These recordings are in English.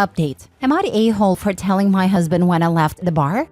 Update. Am I the a-hole for telling my husband when I left the bar?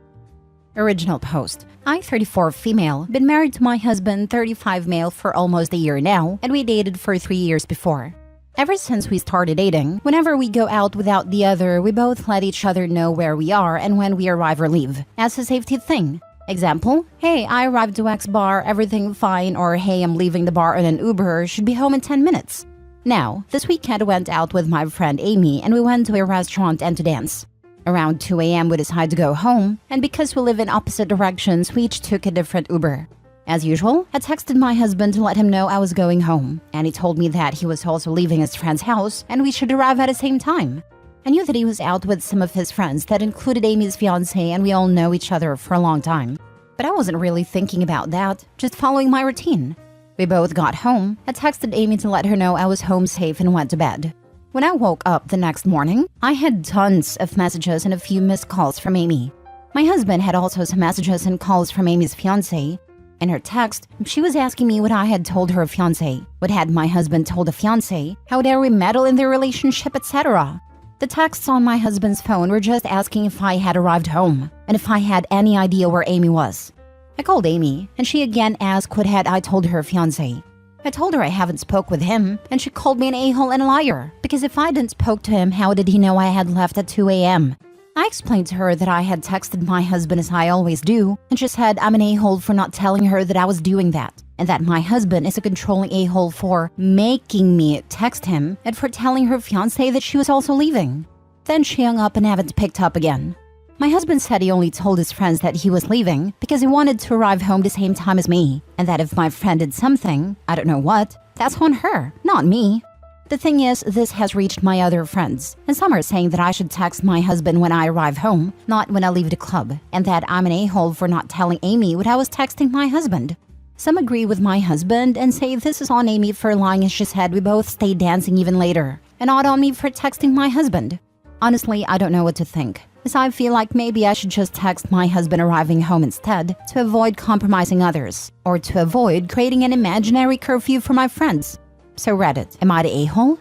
Original post. I, 34 female, been married to my husband, 35 male, for almost a year now, and we dated for 3 years before. Ever since we started dating, whenever we go out without the other, we both let each other know where we are and when we arrive or leave, as a safety thing. Example, hey, I arrived to X bar, everything fine, or hey, I'm leaving the bar on an Uber, should be home in 10 minutes. Now, this weekend I went out with my friend Amy and we went to a restaurant and to dance. Around 2 a.m. we decided to go home, and because we live in opposite directions, we each took a different Uber. As usual, I texted my husband to let him know I was going home, and he told me that he was also leaving his friend's house and we should arrive at the same time. I knew that he was out with some of his friends that included Amy's fiancé, and we all know each other for a long time. But I wasn't really thinking about that, just following my routine. We both got home. I texted Amy to let her know I was home safe and went to bed. When I woke up the next morning, I had tons of messages and a few missed calls from Amy. My husband had also some messages and calls from Amy's fiancé. In her text, she was asking me what I had told her fiancé, what had my husband told the fiancé, how dare we meddle in their relationship, etc. The texts on my husband's phone were just asking if I had arrived home, and if I had any idea where Amy was. I called Amy, and she again asked what had I told her fiancé. I told her I haven't spoke with him, and she called me an a-hole and a liar, because if I didn't spoke to him, how did he know I had left at 2 a.m.? I explained to her that I had texted my husband as I always do, and she said I'm an a-hole for not telling her that I was doing that, and that my husband is a controlling a-hole for making me text him and for telling her fiancé that she was also leaving. Then she hung up and haven't picked up again. My husband said he only told his friends that he was leaving because he wanted to arrive home the same time as me, and that if my friend did something, I don't know what, that's on her, not me. The thing is, this has reached my other friends, and some are saying that I should text my husband when I arrive home, not when I leave the club, and that I'm an a-hole for not telling Amy what I was texting my husband. Some agree with my husband and say this is on Amy for lying as she said we both stayed dancing even later, and not on me for texting my husband. Honestly, I don't know what to think, as I feel like maybe I should just text my husband arriving home instead to avoid compromising others, or to avoid creating an imaginary curfew for my friends. So Reddit, am I the a-hole?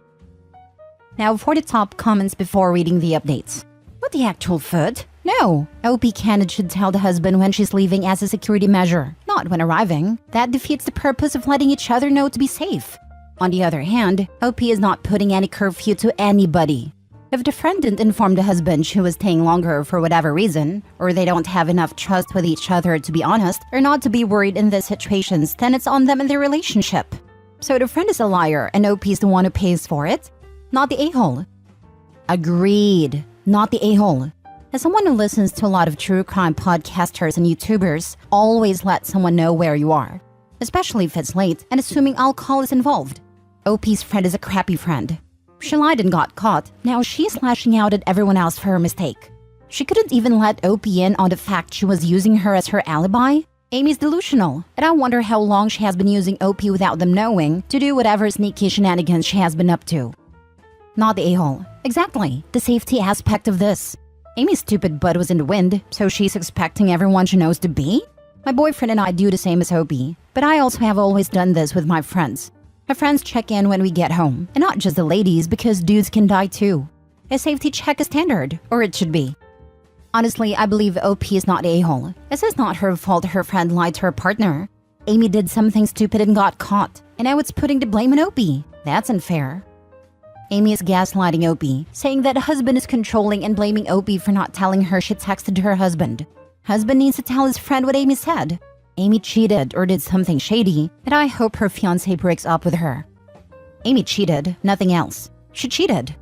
Now for the top comments before reading the updates. What the actual foot? No, OP candidate should tell the husband when she's leaving as a security measure, not when arriving. That defeats the purpose of letting each other know to be safe. On the other hand, OP is not putting any curfew to anybody. If the friend didn't inform the husband she was staying longer for whatever reason, or they don't have enough trust with each other to be honest, or not to be worried in these situations, then it's on them and their relationship. So the friend is a liar and OP is the one who pays for it, not the a-hole. Agreed, not the a-hole. As someone who listens to a lot of true crime podcasters and YouTubers, always let someone know where you are, especially if it's late and assuming alcohol is involved. OP's friend is a crappy friend. She lied and got caught, now she's lashing out at everyone else for her mistake. She couldn't even let OP in on the fact she was using her as her alibi. Amy's delusional, and I wonder how long she has been using OP without them knowing to do whatever sneaky shenanigans she has been up to. Not the a-hole. Exactly, the safety aspect of this. Amy's stupid butt was in the wind, so she's expecting everyone she knows to be? My boyfriend and I do the same as OP, but I also have always done this with my friends. My friends check in when we get home, and not just the ladies because dudes can die too. A safety check is standard, or it should be. Honestly, I believe OP is not a-hole. This is not her fault her friend lied to her partner. Amy did something stupid and got caught, and now it's putting the blame on OP. That's unfair. Amy is gaslighting OP, saying that husband is controlling and blaming OP for not telling her she texted her husband. Husband needs to tell his friend what Amy said. Amy cheated or did something shady, and I hope her fiancé breaks up with her. Amy cheated, nothing else. She cheated.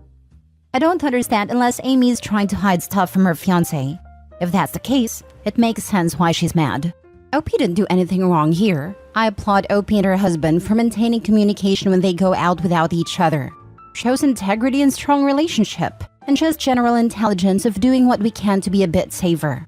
I don't understand unless Amy is trying to hide stuff from her fiancé. If that's the case, it makes sense why she's mad. OP didn't do anything wrong here. I applaud OP and her husband for maintaining communication when they go out without each other. Shows integrity and strong relationship, and just general intelligence of doing what we can to be a bit safer.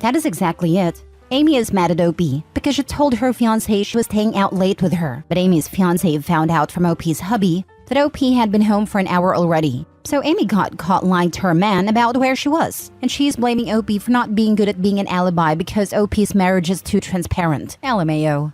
That is exactly it. Amy is mad at OP because she told her fiancé she was staying out late with her, but Amy's fiancé found out from OP's hubby that OP had been home for an hour already. So Amy got caught lying to her man about where she was, and she's blaming OP for not being good at being an alibi because OP's marriage is too transparent. LMAO.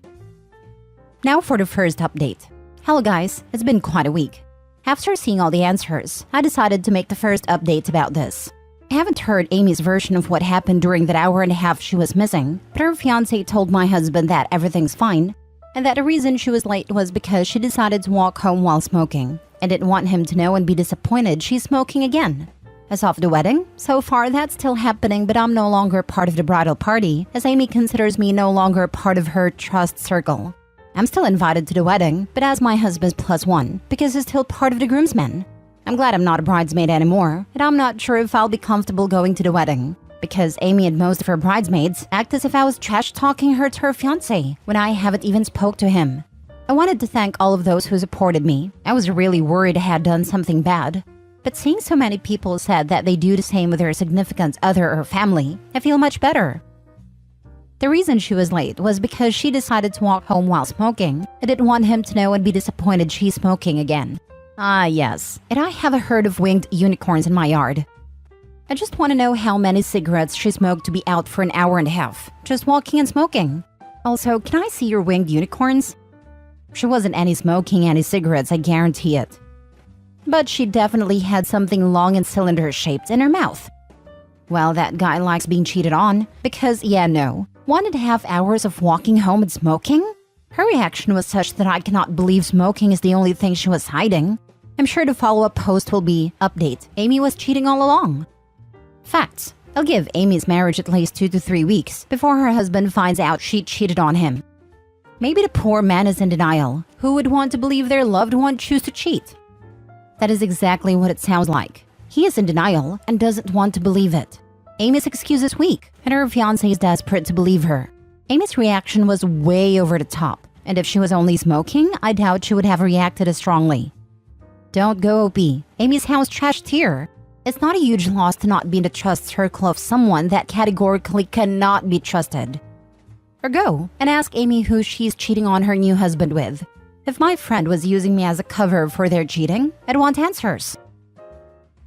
Now for the first update. Hello guys, it's been quite a week. After seeing all the answers, I decided to make the first update about this. I haven't heard Amy's version of what happened during that hour and a half she was missing, but her fiancé told my husband that everything's fine, and that the reason she was late was because she decided to walk home while smoking, and didn't want him to know and be disappointed she's smoking again. As of the wedding, so far that's still happening, but I'm no longer part of the bridal party, as Amy considers me no longer part of her trust circle. I'm still invited to the wedding, but as my husband's +1, because he's still part of the groomsmen. I'm glad I'm not a bridesmaid anymore, and I'm not sure if I'll be comfortable going to the wedding, because Amy and most of her bridesmaids act as if I was trash-talking her to her fiancé when I haven't even spoke to him. I wanted to thank all of those who supported me. I was really worried I had done something bad. But seeing so many people said that they do the same with their significant other or family, I feel much better. The reason she was late was because she decided to walk home while smoking. I didn't want him to know and be disappointed she's smoking again. Ah, yes, and I have a herd of winged unicorns in my yard. I just want to know how many cigarettes she smoked to be out for an hour and a half, just walking and smoking. Also, can I see your winged unicorns? She wasn't any smoking any cigarettes, I guarantee it. But she definitely had something long and cylinder-shaped in her mouth. Well, that guy likes being cheated on, because, yeah, no. 1.5 hours of walking home and smoking? Her reaction was such that I cannot believe smoking is the only thing she was hiding. I'm sure the follow-up post will be, update, Amy was cheating all along. Facts. I'll give Amy's marriage at least 2 to 3 weeks before her husband finds out she cheated on him. Maybe the poor man is in denial. Who would want to believe their loved one choose to cheat? That is exactly what it sounds like. He is in denial and doesn't want to believe it. Amy's excuse is weak, and her fiancé is desperate to believe her. Amy's reaction was way over the top, and if she was only smoking, I doubt she would have reacted as strongly. Don't go OP. Amy's house trashed here. It's not a huge loss to not be in the trust circle of someone that categorically cannot be trusted. Or go and ask Amy who she's cheating on her new husband with. If my friend was using me as a cover for their cheating, I'd want answers.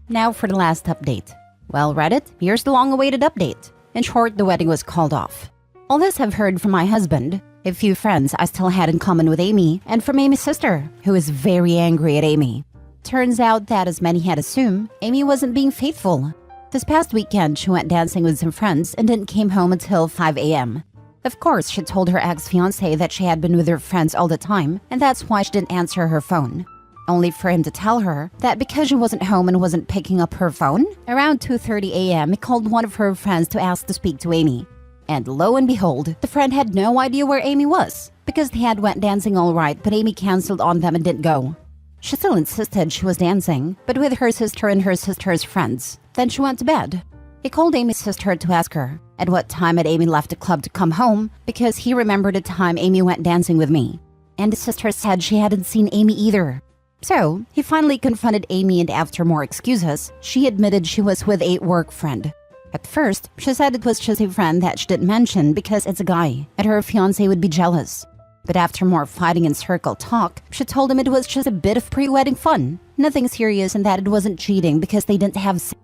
Now for the last update. Well, Reddit, here's the long-awaited update. In short, the wedding was called off. All this I've heard from my husband, a few friends I still had in common with Amy, and from Amy's sister, who is very angry at Amy. Turns out that, as many had assumed, Amy wasn't being faithful. This past weekend, she went dancing with some friends and didn't came home until 5 a.m. Of course, she told her ex-fiancé that she had been with her friends all the time, and that's why she didn't answer her phone. Only for him to tell her that because she wasn't home and wasn't picking up her phone, around 2:30 a.m. he called one of her friends to ask to speak to Amy. And lo and behold, the friend had no idea where Amy was, because they had went dancing all right, but Amy canceled on them and didn't go. She still insisted she was dancing, but with her sister and her sister's friends. Then she went to bed. He called Amy's sister to ask her at what time had Amy left the club to come home, because he remembered the time Amy went dancing with me. And the sister said she hadn't seen Amy either. So, he finally confronted Amy, and after more excuses, she admitted she was with a work friend. At first, she said it was just a friend that she didn't mention because it's a guy, and her fiancé would be jealous. But after more fighting and circle talk, she told him it was just a bit of pre-wedding fun. Nothing serious, and that it wasn't cheating because they didn't have sex,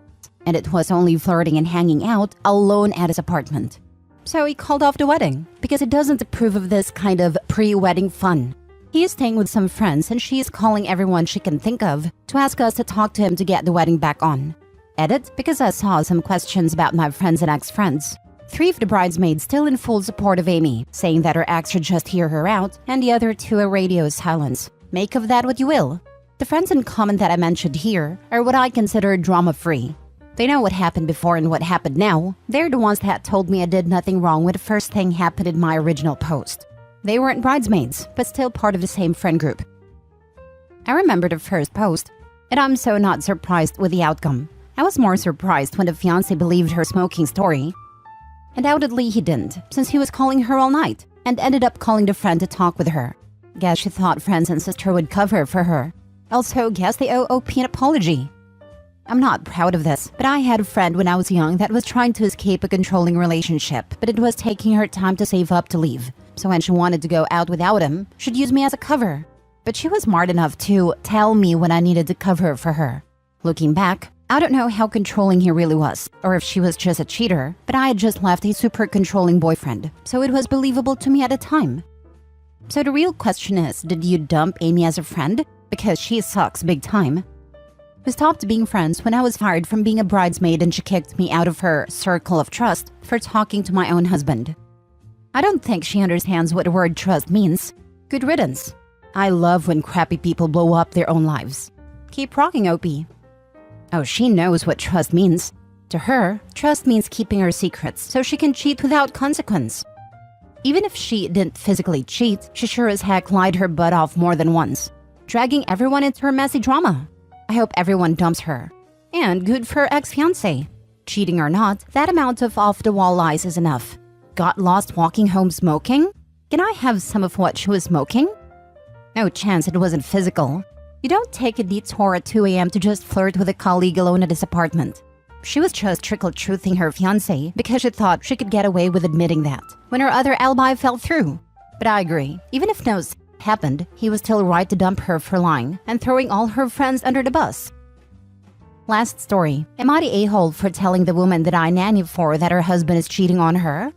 and it was only flirting and hanging out alone at his apartment. So he called off the wedding because he doesn't approve of this kind of pre-wedding fun. He is staying with some friends, and she is calling everyone she can think of to ask us to talk to him to get the wedding back on. Edit, because I saw some questions about my friends and ex-friends. 3 of the bridesmaids still in full support of Amy, saying that her ex should just hear her out, and the other 2 are radio silence. Make of that what you will. The friends in common that I mentioned here are what I consider drama-free. They know what happened before and what happened now. They're the ones that told me I did nothing wrong when the first thing happened in my original post. They weren't bridesmaids, but still part of the same friend group. I remember the first post, and I'm so not surprised with the outcome. I was more surprised when the fiancé believed her smoking story. Undoubtedly he didn't, since he was calling her all night, and ended up calling the friend to talk with her. Guess she thought friends and sister would cover for her. Also, guess they owe OP an apology. I'm not proud of this, but I had a friend when I was young that was trying to escape a controlling relationship, but it was taking her time to save up to leave. So when she wanted to go out without him, she'd use me as a cover. But she was smart enough to tell me when I needed to cover for her. Looking back, I don't know how controlling he really was, or if she was just a cheater, but I had just left a super controlling boyfriend, so it was believable to me at the time. So the real question is, did you dump Amy as a friend? because she sucks big time. We stopped being friends when I was fired from being a bridesmaid and she kicked me out of her circle of trust for talking to my own husband. I don't think she understands what the word trust means. Good riddance. I love when crappy people blow up their own lives. Keep rocking, OP. Oh, she knows what trust means. To her, trust means keeping her secrets so she can cheat without consequence. Even if she didn't physically cheat, she sure as heck lied her butt off more than once, dragging everyone into her messy drama. I hope everyone dumps her. And good for her ex-fiancé. Cheating or not, that amount of off-the-wall lies is enough. Got lost walking home smoking? Can I have some of what she was smoking? No chance it wasn't physical. You don't take a detour at 2 a.m. to just flirt with a colleague alone at his apartment. She was just trickle-truthing her fiancé because she thought she could get away with admitting that when her other alibi fell through. But I agree, even if no happened, he was still right to dump her for lying and throwing all her friends under the bus. Last story. Am I the a-hole for telling the woman that I nanny for that her husband is cheating on her?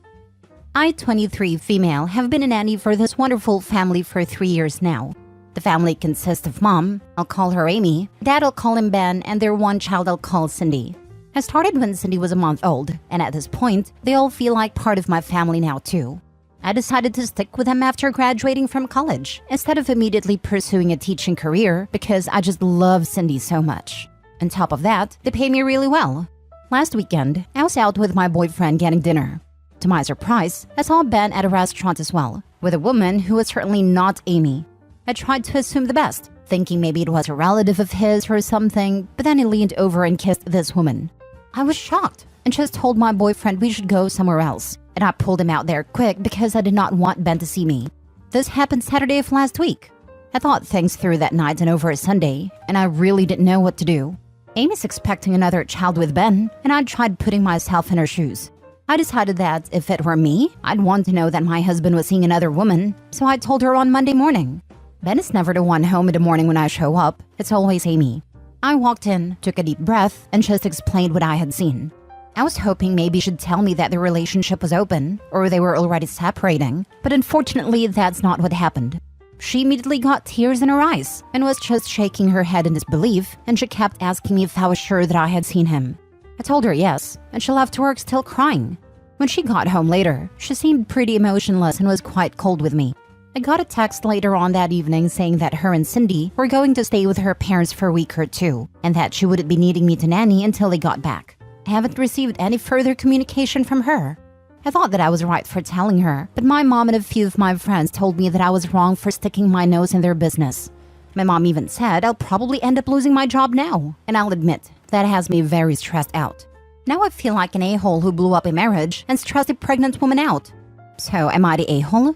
I, 23 female, have been a nanny for this wonderful family for 3 years now. The family consists of mom, I'll call her Amy, dad I'll call him Ben, and their one child I'll call Cindy. I started when Cindy was a month old, and at this point, they all feel like part of my family now too. I decided to stick with them after graduating from college, instead of immediately pursuing a teaching career because I just love Cindy so much. On top of that, they pay me really well. Last weekend, I was out with my boyfriend getting dinner. To my surprise, I saw Ben at a restaurant as well, with a woman who was certainly not Amy. I tried to assume the best, thinking maybe it was a relative of his or something, but then he leaned over and kissed this woman. I was shocked and just told my boyfriend we should go somewhere else, and I pulled him out there quick because I did not want Ben to see me. This happened Saturday of last week. I thought things through that night and over a Sunday, and I really didn't know what to do. Amy's expecting another child with Ben, and I tried putting myself in her shoes. I decided that if it were me, I'd want to know that my husband was seeing another woman, so I told her on Monday morning. Ben is never the one home in the morning when I show up, it's always Amy. I walked in, took a deep breath, and just explained what I had seen. I was hoping maybe she'd tell me that the relationship was open, or they were already separating, but unfortunately that's not what happened. She immediately got tears in her eyes, and was just shaking her head in disbelief, and she kept asking me if I was sure that I had seen him. I told her yes, and she left work still crying. When she got home later, she seemed pretty emotionless and was quite cold with me. I got a text later on that evening saying that her and Cindy were going to stay with her parents for a week or two, and that she wouldn't be needing me to nanny until they got back. I haven't received any further communication from her. I thought that I was right for telling her, but my mom and a few of my friends told me that I was wrong for sticking my nose in their business. My mom even said I'll probably end up losing my job now, and I'll admit, that has me very stressed out. Now I feel like an a-hole who blew up a marriage and stressed a pregnant woman out. So am I the a-hole?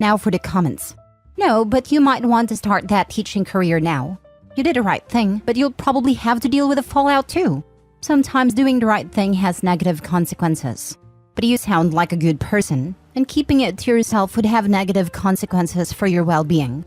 Now for the comments. No, but you might want to start that teaching career now. You did the right thing, but you'll probably have to deal with the fallout too. Sometimes doing the right thing has negative consequences. But you sound like a good person, and keeping it to yourself would have negative consequences for your well-being.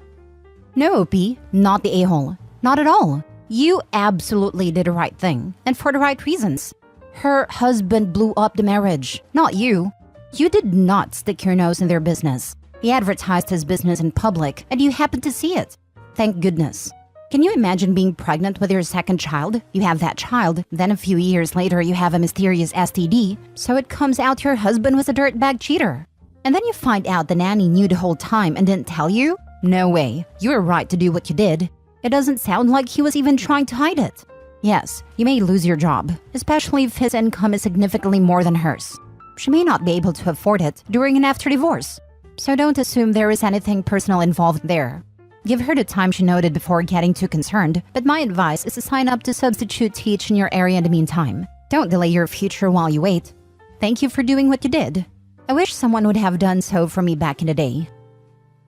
No, OP, not the a-hole. Not at all. You absolutely did the right thing, and for the right reasons. Her husband blew up the marriage, not you. You did not stick your nose in their business. He advertised his business in public, and you happened to see it. Thank goodness. Can you imagine being pregnant with your second child? You have that child, then a few years later you have a mysterious STD, so it comes out your husband was a dirtbag cheater. And then you find out the nanny knew the whole time and didn't tell you? No way. You were right to do what you did. It doesn't sound like he was even trying to hide it. Yes, you may lose your job, especially if his income is significantly more than hers. She may not be able to afford it during and after divorce. So don't assume there is anything personal involved there. Give her the time she noted before getting too concerned, but my advice is to sign up to substitute teach in your area in the meantime. Don't delay your future while you wait. Thank you for doing what you did. I wish someone would have done so for me back in the day.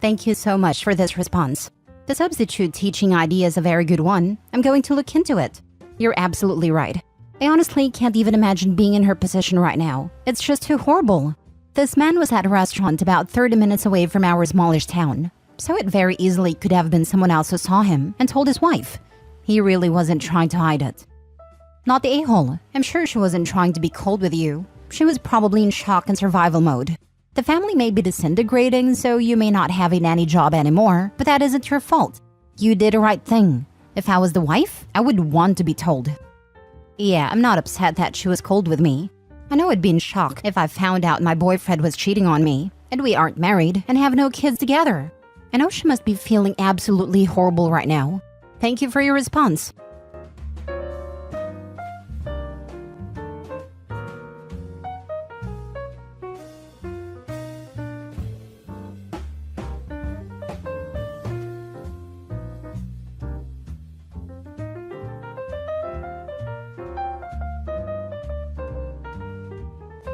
Thank you so much for this response. The substitute teaching idea is a very good one. I'm going to look into it. You're absolutely right. I honestly can't even imagine being in her position right now. It's just too horrible. This man was at a restaurant about 30 minutes away from our smallish town, so it very easily could have been someone else who saw him and told his wife. He really wasn't trying to hide it. Not the a-hole. I'm sure she wasn't trying to be cold with you. She was probably in shock and survival mode. The family may be disintegrating, so you may not have a nanny job anymore, but that isn't your fault. You did the right thing. If I was the wife, I would want to be told. Yeah, I'm not upset that she was cold with me. I know I'd be in shock if I found out my boyfriend was cheating on me, and we aren't married and have no kids together. I know she must be feeling absolutely horrible right now. Thank you for your response.